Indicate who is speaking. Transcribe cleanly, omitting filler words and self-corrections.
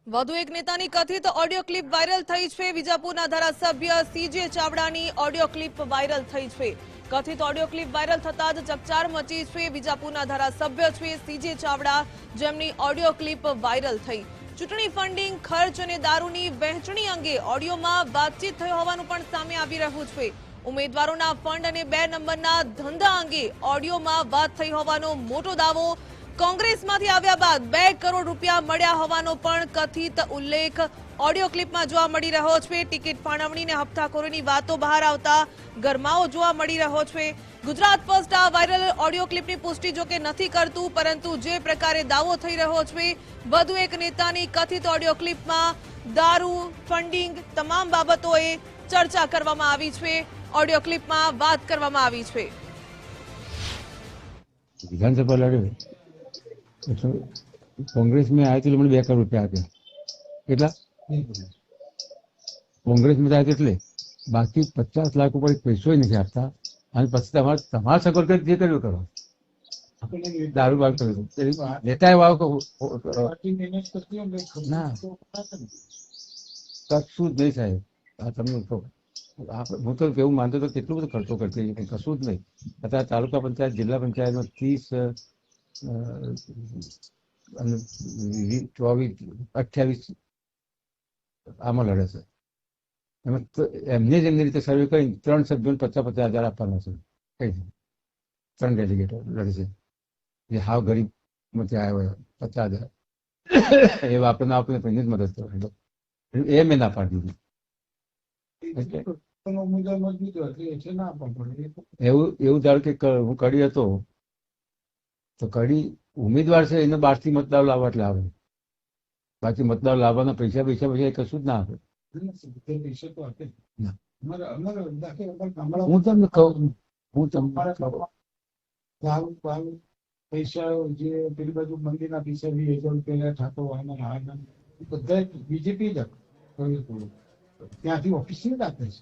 Speaker 1: વધુ એક નેતાની કથિત ઓડિયો ક્લિપ વાયરલ થઈ છે। વિજાપુરના ધારાસભ્ય સીજે ચાવડાની ઓડિયો ક્લિપ વાયરલ થઈ છે। કથિત ઓડિયો ક્લિપ વાયરલ થતા જ ચકચાર મચી છે। વિજાપુરના ધારાસભ્ય છે સીજે ચાવડા, જેમની ઓડિયો ક્લિપ વાયરલ થઈ। ચૂંટણી ફંડિંગ, ખર્ચ અને દારૂની વહેંચણી અંગે ઓડિયોમાં વાતચીત થઈ હોવાનું પણ સામે આવી રહ્યું છે। ઉમેદવારોના ફંડ અને 2 નંબરના ધંધા અંગે ઓડિયોમાં વાત થઈ હોવાનો મોટો દાવો। કોંગ્રેસમાંથી આવ્યા બાદ 2 કરોડ રૂપિયા મળ્યા હોવાનો પણ કથિત ઉલ્લેખ ઓડિયો ક્લિપમાં જોવા મળી રહ્યો છે। ટિકિટ ફાળવણીને હપ્તાખોરીની વાતો બહાર આવતા ગરમાવો જોવા મળી રહ્યો છે। ગુજરાત ફર્સ્ટ આ વાયરલ ઓડિયો ક્લિપની પુષ્ટિ જોકે નથી કરતું, પરંતુ જે પ્રકારે દાવો થઈ રહ્યો છે, વધુ એક નેતાની કથિત ઓડિયો ક્લિપમાં દારૂ, ફંડિંગ તમામ બાબતોએ ચર્ચા કરવામાં આવી છે। ઓડિયો ક્લિપમાં વાત કરવામાં આવી છે।
Speaker 2: विधानसभा लड़े तो कांग्रेस में आए तो मैंने 2 करोड़ रुपया आप्या કેટલા कांग्रेस में आए એટલે બાકી 50 લાખ ઉપર પૈસો નથી આપતા અને પછી તમારા સગવડ કરી જે કર્યું કરો દારૂ બાર કર્યું નેતાએ વાવ ના કશું જ નહીં સાહેબ। આ તમને હું તો એવું માનતો તો કેટલું બધું ખર્ચો કરતી કશું જ નહીં। અત્યારે તાલુકા પંચાયત, જિલ્લા પંચાયતમાં 30 અને 24, 28 આમાં લડે છે। એમાં એમને જ એમની રીતે સર્વે કરી 3 સભ્યોને 50-50 હજાર આપવાના છે। કઈ 3 ડેલિગેટો લડે છે, જે હાવ ગરીબ માંથી આવ્યા હોય 50,000 એ આપણને આપણને પહેલી જ મદદ કરવાની એ મેં ના પાડી દીધી। એવું ધારો કે હું કડી હતો તો કડી ઉમેદવાર છે એને 12 થી મતદાર લાવવા એટલે આવે, બાકી મતદાર લાવવાના પૈસા એ કશું જ ના આપે। હું તમને કહું
Speaker 3: પૈસા જે પેલી બાજુ મંદિરના પૈસા 20,000 રૂપિયા થતો બધા બીજેપી જ ત્યાંથી ઓફિસ જ આપે છે।